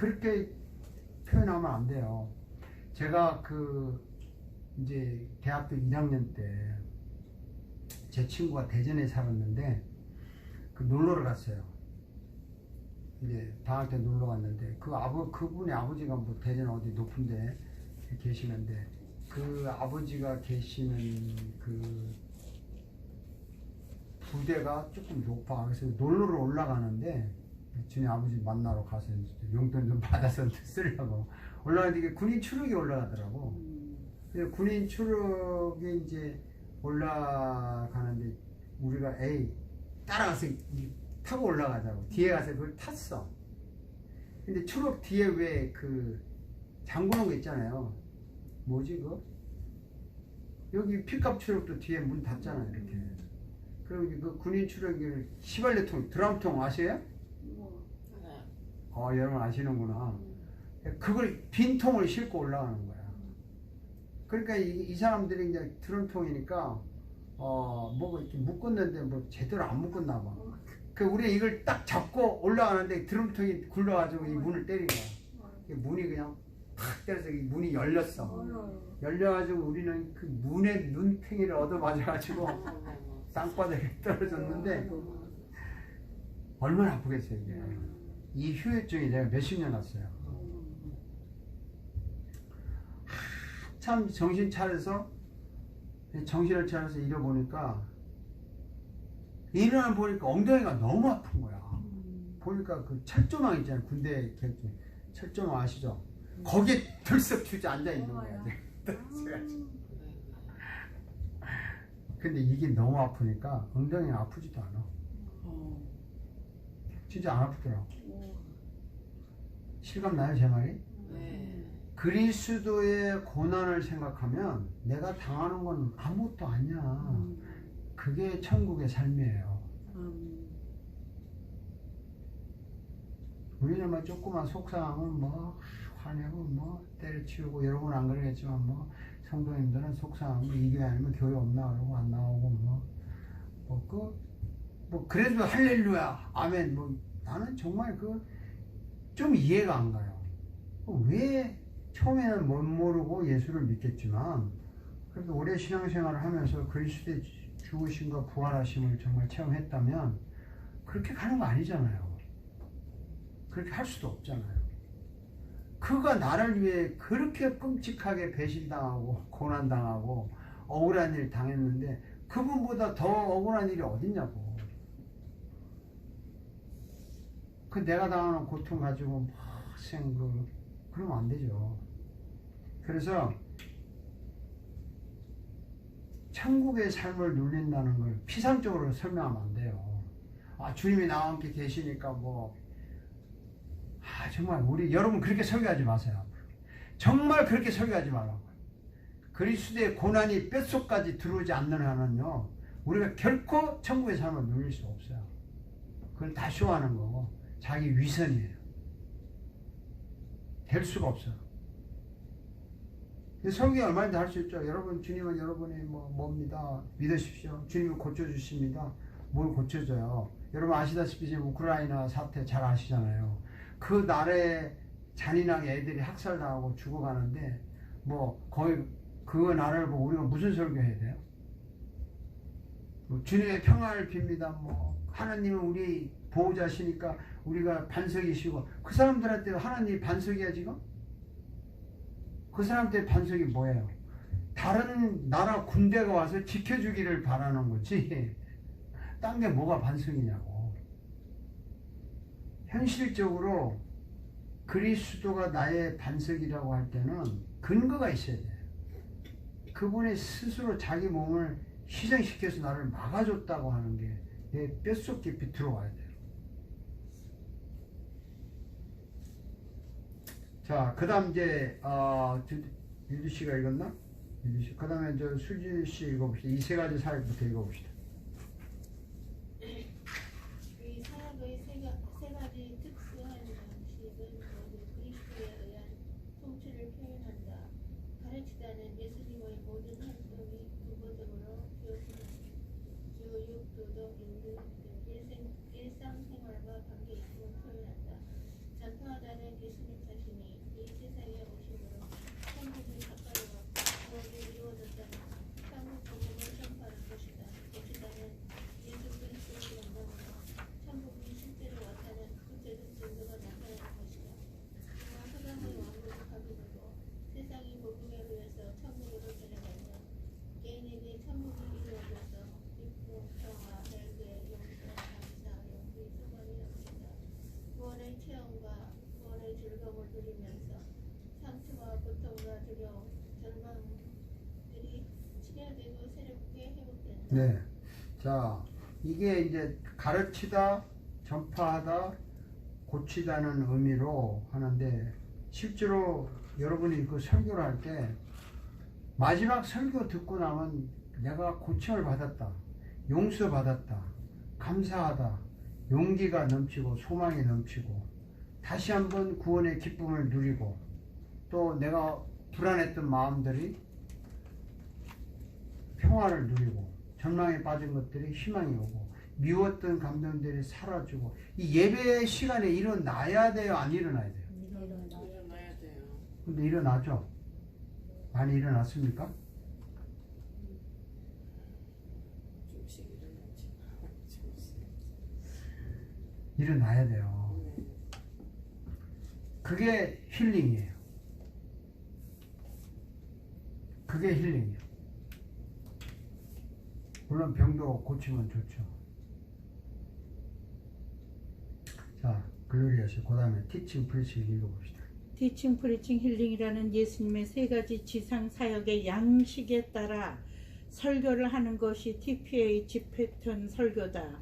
그렇게 표현하면 안 돼요. 제가 이제 대학교 1학년 때 제 친구가 대전에 살았는데 놀러를 갔어요. 이제 방학 때 놀러 갔는데 그분의 아버지가 뭐 대전 어디 높은데 계시는데 그 아버지가 계시는 그 부대가 조금 높아. 그래서 놀러를 올라가는데 저희 아버지 만나러 가서 용돈 좀 받아서 쓰려고 올라가는데 이게 군인 추록이 올라가더라고. 그래서 군인 추록이 이제 올라가는데 우리가 따라가서 타고 올라가자고 뒤에 가서 그걸 탔어. 근데 추록 뒤에 왜 잠그는 거 있잖아요. 뭐지 여기 픽업 추록도 뒤에 문 닫잖아요. 이렇게. 그리고 그 군인 추록이 휘발유통 드럼통 아세요? 여러분 아시는구나. 그걸 빈 통을 싣고 올라가는 거야. 그러니까 이 사람들이 이제 드럼통이니까 뭐가 이렇게 묶었는데 뭐 제대로 안 묶었나 봐. 우리 이걸 딱 잡고 올라가는데 드럼통이 굴러가지고 이 문을 때린 거야. 문이 그냥 팍 때려서 이 문이 열렸어. 열려가지고 우리는 그 문에 눈탱이를 얻어맞아가지고 땅바닥에 떨어졌는데 얼마나 아프겠어요 이게. 이 후유증이 내가 몇십 년 났어요. 참 정신을 차려서 일어보니까 일어나 보니까 엉덩이가 너무 아픈 거야. 보니까 그 철조망 있잖아요. 군대 철조망 아시죠? 거기에 들썩 주저앉아 있는 거야. 근데 이게 너무 아프니까 엉덩이는 아프지도 않아. 진짜 안 아프더라고. 실감 나요 제 말이? 네. 그리스도의 고난을 생각하면 내가 당하는 건 아무것도 아니야. 그게 천국의 삶이에요. 우리는 뭐 조그만 속상하면 뭐 화내고 뭐 때려치우고 여러분 안 그러겠지만 뭐 성도님들은 속상하면 이 교회 아니면 교회 없나 그러고 안 나오고 그래도 할렐루야 아멘 나는 정말 좀 이해가 안 가요. 왜 처음에는 못 모르고 예수를 믿겠지만 그래도 오래 신앙생활을 하면서 그리스도의 죽으심과 부활하심을 정말 체험했다면 그렇게 가는 거 아니잖아요. 그렇게 할 수도 없잖아요. 그가 나를 위해 그렇게 끔찍하게 배신당하고 고난당하고 억울한 일 당했는데 그분보다 더 억울한 일이 어딨냐고. 내가 당하는 고통 가지고 그러면 안 되죠. 그래서 천국의 삶을 누린다는 걸 피상적으로 설명하면 안 돼요. 주님이 나와 함께 계시니까 정말 여러분 그렇게 설교하지 마세요. 정말 그렇게 설교하지 말라고. 그리스도의 고난이 뼛속까지 들어오지 않는 한은요 우리가 결코 천국의 삶을 누릴 수 없어요. 그건 다 쇼하는 거고 자기 위선이에요. 될 수가 없어요. 설교 얼마든지 할 수 있죠. 여러분 주님은 여러분이 뭡니다. 믿으십시오. 주님은 고쳐주십니다. 뭘 고쳐줘요. 여러분 아시다시피 지금 우크라이나 사태 잘 아시잖아요. 그 나라에 잔인하게 애들이 학살당하고 죽어가는데 거의 그 나라를 보고 우리가 무슨 설교해야 돼요? 주님의 평안을 빕니다. 하나님은 우리 보호자시니까 우리가 반석이시고 그 사람들한테 하나님이 반석이야 지금? 그 사람들 반석이 뭐예요? 다른 나라 군대가 와서 지켜주기를 바라는 거지 딴 게 뭐가 반석이냐고. 현실적으로 그리스도가 나의 반석이라고 할 때는 근거가 있어야 돼요. 그분이 스스로 자기 몸을 희생시켜서 나를 막아줬다고 하는 게 내 뼛속 깊이 들어와야 돼요. 자, 그 다음 이제 유주 씨가 읽었나? 유주 씨. 그 다음에 수지 씨 읽어봅시다. 이 세 가지 사역부터 읽어봅시다. 이 사역의 세 가지 특수한 방식은 모두 그리스도에 의한 통치를 표현한다. 가르치다는 예수님의 모든 활동이 부분적으로 교육, 도덕, 윤리 등 일상생활과 관계있음을 표현한다. 전파하다는 예수님 이 세상에 오심으로 천국이 가까이 왔고 구원이 이루어졌다는 천국 복음을 전파하는 것이다. 고치다는 예수 그리스도를 만남으로 천국이 실제로 왔다는 구체적 증거가 나타나는 것이다. 또한 사람의 왕국을 가두고 세상이 복음에 의해서 천국으로 데려가며 개인에게 천국이 이루어져서 기쁨, 평화, 헬게, 용서, 감사, 용기, 소망이 넘친다. 구원의 체험과 구원의 즐거움을 누리면서 상처와 고통과 두려움, 절망들이 치료되고 새롭게 회복된다. 네. 자, 이게 이제 가르치다, 전파하다, 고치다는 의미로 하는데 실제로 여러분이 그 설교를 할 때 마지막 설교 듣고 나면 내가 고침을 받았다, 용서받았다, 감사하다, 용기가 넘치고 소망이 넘치고 다시 한번 구원의 기쁨을 누리고 또 내가 불안했던 마음들이 평화를 누리고 절망에 빠진 것들이 희망이 오고 미웠던 감정들이 사라지고 이 예배 시간에 일어나야 돼요? 안 일어나야 돼요? 일어나야 돼요. 근데 일어나죠? 많이 일어났습니까? 조금씩 일어나지. 조금씩. 일어나야 돼요. 네. 그게 힐링이에요. 그게 힐링이에요. 물론 병도 고치면 좋죠. 자, 글로리아스 그 다음에 티칭 프리칭 읽어봅시다. 티칭, 프리칭, 힐링이라는 예수님의 세 가지 지상 사역의 양식에 따라 설교를 하는 것이 TPH 패턴 설교다.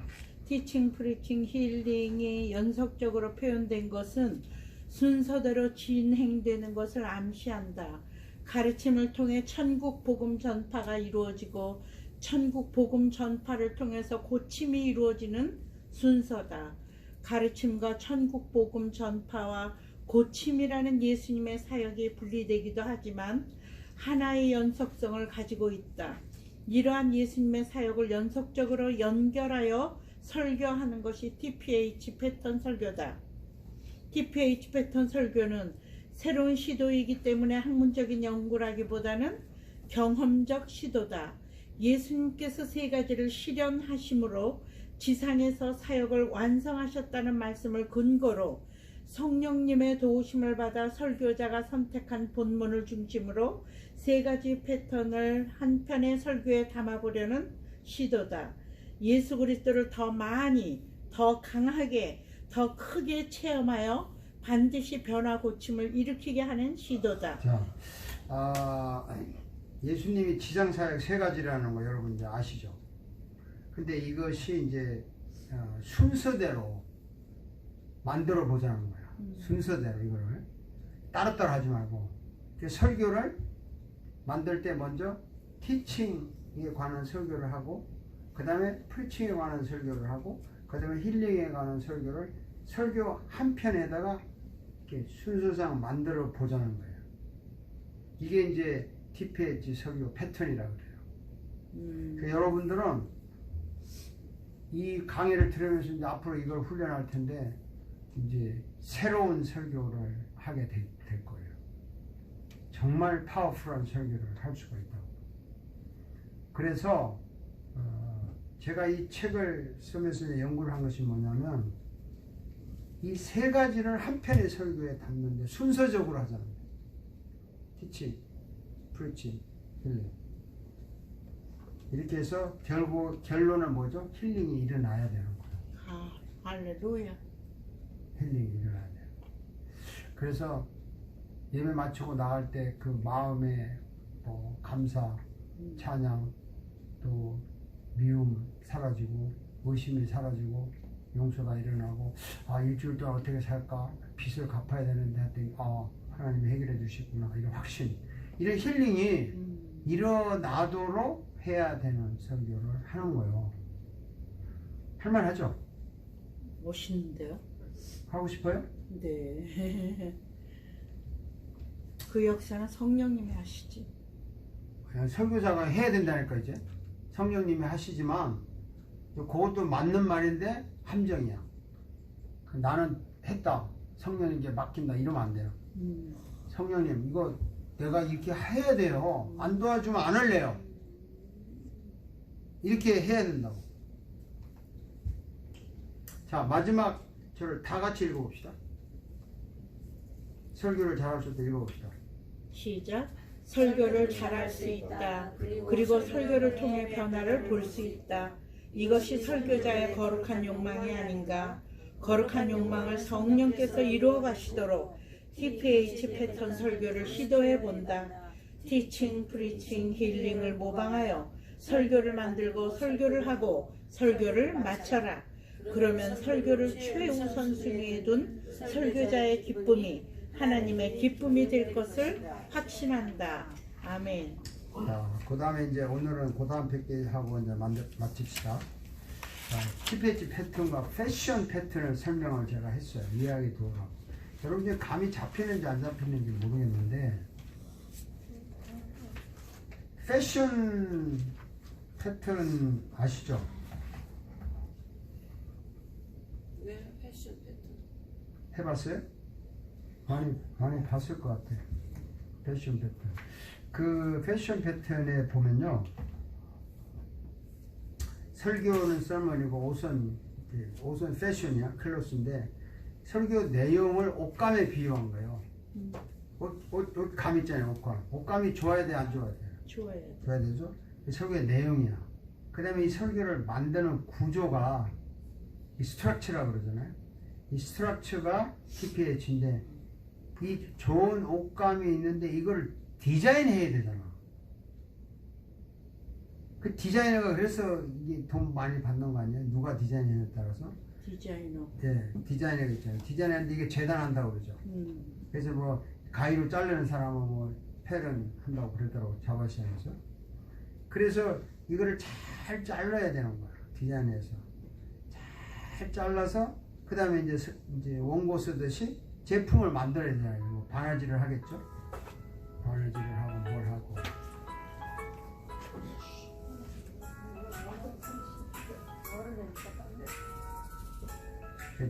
티칭, 프리칭, 힐링이 연속적으로 표현된 것은 순서대로 진행되는 것을 암시한다. 가르침을 통해 천국 복음 전파가 이루어지고 천국 복음 전파를 통해서 고침이 이루어지는 순서다. 가르침과 천국 복음 전파와 고침이라는 예수님의 사역이 분리되기도 하지만 하나의 연속성을 가지고 있다. 이러한 예수님의 사역을 연속적으로 연결하여 설교하는 것이 TPH 패턴 설교다. TPH 패턴 설교는 새로운 시도이기 때문에 학문적인 연구라기보다는 경험적 시도다. 예수님께서 세 가지를 실현하심으로 지상에서 사역을 완성하셨다는 말씀을 근거로 성령님의 도우심을 받아 설교자가 선택한 본문을 중심으로 세 가지 패턴을 한 편의 설교에 담아보려는 시도다. 예수 그리스도를 더 많이, 더 강하게, 더 크게 체험하여 반드시 변화 고침을 일으키게 하는 시도다. 자, 예수님이 지상사역 세 가지라는 거 여러분 이제 아시죠? 근데 이것이 이제 순서대로 만들어 보자는 거야. 순서대로 이거를 따로따로 하지 말고 설교를 만들 때 먼저 티칭에 관한 설교를 하고 그 다음에 프리칭에 관한 설교를 하고 그 다음에 힐링에 관한 설교를 설교 한 편에다가 이렇게 순서상 만들어 보자는 거예요. 이게 이제 TPH 설교 패턴이라고 그래요. 여러분들은 이 강의를 들으면서 이제 앞으로 이걸 훈련할 텐데 이제 새로운 설교를 하게 될 거예요. 정말 파워풀한 설교를 할 수가 있다고. 그래서 제가 이 책을 쓰면서 연구를 한 것이 뭐냐면 이 세 가지를 한 편의 설교에 담는데 순서적으로 하자는 거예요. 티칭, 프리칭, 힐링. 이렇게 해서 결론은 뭐죠? 힐링이 일어나야 되는 거예요. 아, 할렐루야. 힐링이 일어나야 돼요. 그래서 예배 마치고 나갈 때 그 마음의 감사, 찬양, 또 미움 사라지고 의심이 사라지고 용서가 일어나고 일주일 동안 어떻게 살까? 빚을 갚아야 되는데 하여튼 하나님이 해결해 주시구나 이런 확신, 이런 힐링이 일어나도록 해야 되는 설교를 하는 거예요. 할만하죠? 멋있는데요? 하고 싶어요? 네. 그 역사는 성령님이 하시지. 그냥 설교자가 해야 된다니까. 이제 성령님이 하시지만 그것도 맞는 말인데 함정이야. 나는 했다. 성령님께 맡긴다 이러면 안 돼요. 성령님 이거 내가 이렇게 해야 돼요. 안 도와주면 안 할래요. 이렇게 해야 된다고. 자, 마지막 저를 다 같이 읽어봅시다. 설교를 잘하실 때 읽어봅시다. 시작. 설교를 잘할 수 있다. 그리고 설교를 통해 변화를 볼 수 있다. 이것이 설교자의 거룩한 욕망이 아닌가. 거룩한 욕망을 성령께서 이루어 가시도록 TPH 패턴 설교를 시도해 본다. 티칭, 프리칭, 힐링을 모방하여 설교를 만들고 설교를 하고 설교를 마쳐라. 그러면 설교를 최우선 순위에 둔 설교자의 기쁨이 하나님의 기쁨이 될 것을 확신한다. 아멘. 자, 그 다음에 이제 오늘은 그 다음 패키지하고 이제 마칩시다. 자, TPH 패턴과 패션 패턴을 설명을 제가 했어요. 이야기 도가. 여러분들 감이 잡히는지 안 잡히는지 모르겠는데, 패션 패턴 아시죠? 네, 패션 패턴. 해봤어요? 많이 봤을 것 같아요. 패션 패턴. 그 패션 패턴에 보면요, 설교는 설문이고 옷은 패션이야, 클로스인데 설교 내용을 옷감에 비유한 거예요. 옷감 있잖아요, 옷감. 옷감이 좋아야 돼, 안 좋아야 돼? 좋아야 돼. 좋아야 되죠. 설교의 내용이야. 그 다음에 이 설교를 만드는 구조가 이 스트럭처라고 그러잖아요. 이 스트럭처가 TPH인데 이 좋은 옷감이 있는데 이걸 디자인해야 되잖아. 그 디자이너가 그래서 이게 돈 많이 받는 거 아니에요? 누가 디자인에 따라서? 디자이너. 예, 디자이너가 있잖아요. 디자이너인데 이게 재단한다고 그러죠. 그래서 뭐 가위로 자르는 사람은 뭐 패런 한다고 그러더라고, 자바시안에서. 그래서 이거를 잘 잘라야 되는 거야, 디자인에서. 잘 잘라서 그 다음에 이제 원고 쓰듯이 제품을 만들어야 되잖아요. 뭐 바느질을 하겠죠. 바느질을 하고 뭘 하고.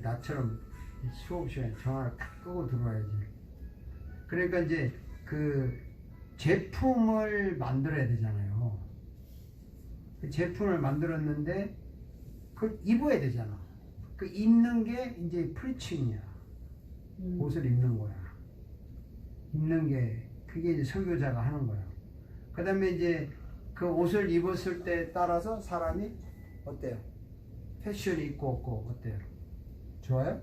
나처럼 수업 시간에 전화를 딱 끄고 들어와야지. 그러니까 이제 그 제품을 만들어야 되잖아요. 그 제품을 만들었는데 그걸 입어야 되잖아. 그 입는 게 이제 프리칭이야. 옷을 입는 거야. 입는 게 그게 이제 설교자가 하는 거야. 그 다음에 이제 그 옷을 입었을 때 따라서 사람이 어때요? 패션이 있고 없고 어때요? 좋아요?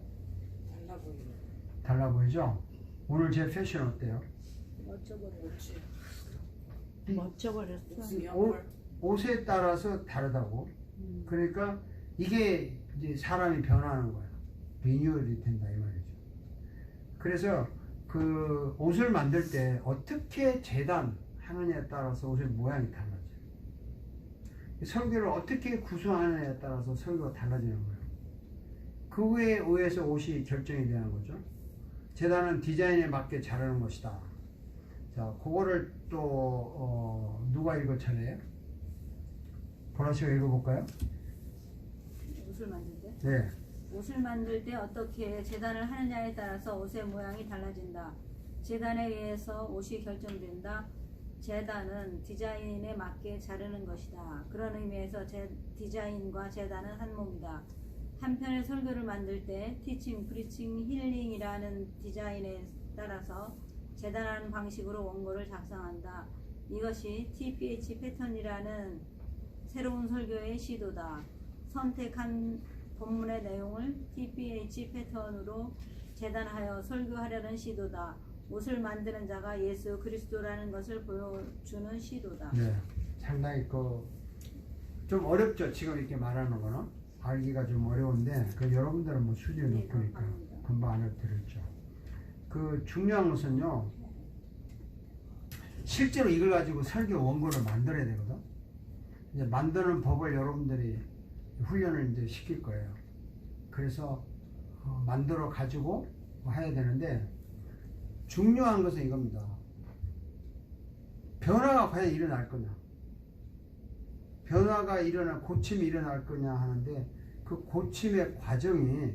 달라 보이네. 달라 보이죠? 오늘 제 패션 어때요? 멋지. 멋져버렸어. 영월. 옷에 따라서 다르다고. 그러니까 이게 이제 사람이 변하는 거야. 리뉴얼이 된다 이 말이죠. 그래서 그 옷을 만들 때 어떻게 재단하느냐에 따라서 옷의 모양이 달라져요. 설교를 어떻게 구성하느냐에 따라서 설교가 달라지는 거예요. 그거에 의해서 옷이 결정이 되는 거죠. 재단은 디자인에 맞게 자르는 것이다. 자, 그거를 또 누가 읽을 차례예요? 보라 씨가 읽어볼까요? 옷을 만들 때? 네. 옷을 만들 때 어떻게 재단을 하느냐에 따라서 옷의 모양이 달라진다. 재단에 의해서 옷이 결정된다. 재단은 디자인에 맞게 자르는 것이다. 그런 의미에서 디자인과 재단은 한 몸이다. 한편의 설교를 만들 때 티칭, 프리칭, 힐링이라는 디자인에 따라서 재단하는 방식으로 원고를 작성한다. 이것이 TPH 패턴이라는 새로운 설교의 시도다. 선택한 본문의 내용을 TPH 패턴으로 재단하여 설교하려는 시도다. 옷을 만드는 자가 예수 그리스도라는 것을 보여주는 시도다. 네. 상당히 좀 어렵죠. 지금 이렇게 말하는 거는 알기가 좀 어려운데 여러분들은 뭐 수준이 높으니까 금방 알아들었죠. 그 중요한 것은요, 실제로 이걸 가지고 설교 원고를 만들어야 되거든. 이제 만드는 법을 여러분들이 훈련을 이제 시킬 거예요. 그래서 만들어 가지고 해야 되는데, 중요한 것은 이겁니다. 변화가 과연 일어날 거냐, 변화가 일어나 고침이 일어날 거냐 하는데, 그 고침의 과정이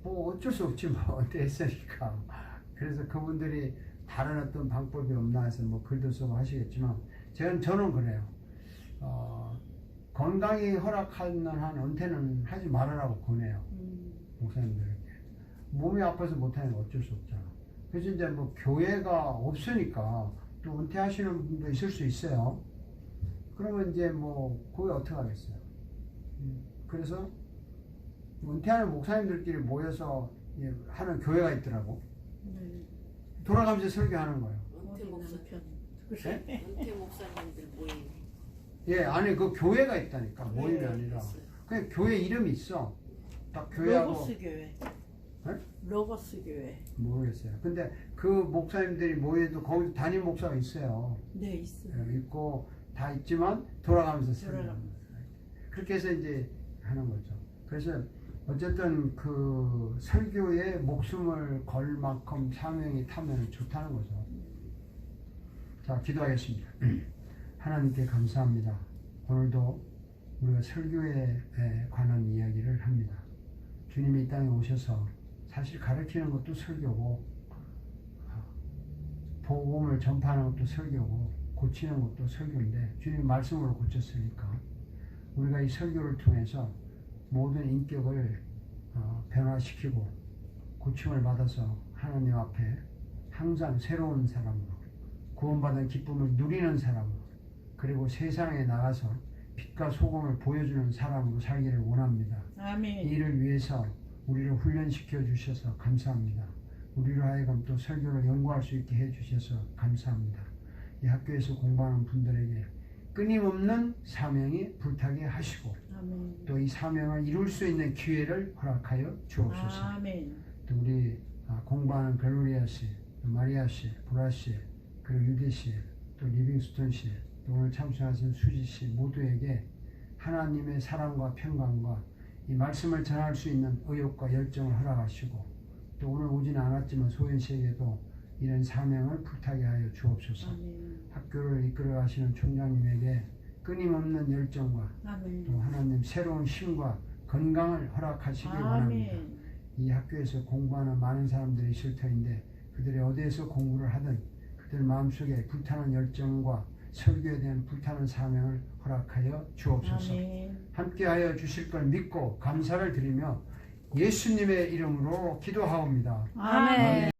뭐 어쩔 수 없지 뭐 됐으니까. 그래서 그분들이 다른 어떤 방법이 없나 해서 뭐 글도 쓰고 하시겠지만 저는 그래요. 건강이 허락하는 한 은퇴는 하지 말으라고 권해요. 목사님들에게. 몸이 아파서 못하는 건 어쩔 수 없잖아. 그래서 이제 뭐 교회가 없으니까 또 은퇴하시는 분도 있을 수 있어요. 그러면 이제 뭐 그게 어떻게 하겠어요. 그래서 은퇴하는 목사님들끼리 모여서 하는 교회가 있더라고. 돌아가면서 설교하는 거예요. 은퇴 목사, 네? 은퇴 목사님들 모임. 예, 아니 그 교회가 있다니까. 모임이 네, 아니라 있어요. 그냥 교회 이름이 있어. 딱 교회하고 로고스 교회. 네? 로고스 교회. 모르겠어요. 근데 그 목사님들이 모여도 거기 담임 목사가 있어요. 네, 있어요. 있고 다 있지만 돌아가면서 설교하는 돌아가면서. 거예요. 그렇게 해서 이제 하는 거죠. 그래서 어쨌든 그 설교에 목숨을 걸 만큼 사명이 타면 좋다는 거죠. 자, 기도하겠습니다. 하나님께 감사합니다. 오늘도 우리가 설교에 관한 이야기를 합니다. 주님이 이 땅에 오셔서 사실 가르치는 것도 설교고, 복음을 전파하는 것도 설교고, 고치는 것도 설교인데 주님 말씀으로 고쳤으니까 우리가 이 설교를 통해서 모든 인격을 변화시키고 고침을 받아서 하나님 앞에 항상 새로운 사람으로, 구원받은 기쁨을 누리는 사람으로, 그리고 세상에 나가서 빛과 소금을 보여주는 사람으로 살기를 원합니다. 아멘. 이를 위해서 우리를 훈련시켜 주셔서 감사합니다. 우리로 하여금 또 설교를 연구할 수 있게 해 주셔서 감사합니다. 이 학교에서 공부하는 분들에게 끊임없는 사명이 불타게 하시고, 아멘. 또 이 사명을 이룰 수 있는 기회를 허락하여 주옵소서. 아멘. 또 우리 공부하는 글로리아 씨, 마리아 씨, 보라 씨, 그리고 유대 씨, 또 리빙스톤 씨, 또 오늘 참석하신 수지 씨 모두에게 하나님의 사랑과 평강과 이 말씀을 전할 수 있는 의욕과 열정을 허락하시고, 또 오늘 오지는 않았지만 소연 씨에게도 이런 사명을 불타게 하여 주옵소서. 아멘. 학교를 이끌어 가시는 총장님에게 끊임없는 열정과 아멘. 또 하나님 새로운 힘과 건강을 허락하시길 원합니다. 아멘. 이 학교에서 공부하는 많은 사람들이 있을 터인데 그들이 어디에서 공부를 하든 그들 마음속에 불타는 열정과 설교에 대한 불타는 사명을 허락하여 주옵소서. 아멘. 함께하여 주실 걸 믿고 감사를 드리며 예수님의 이름으로 기도하옵니다. 아멘.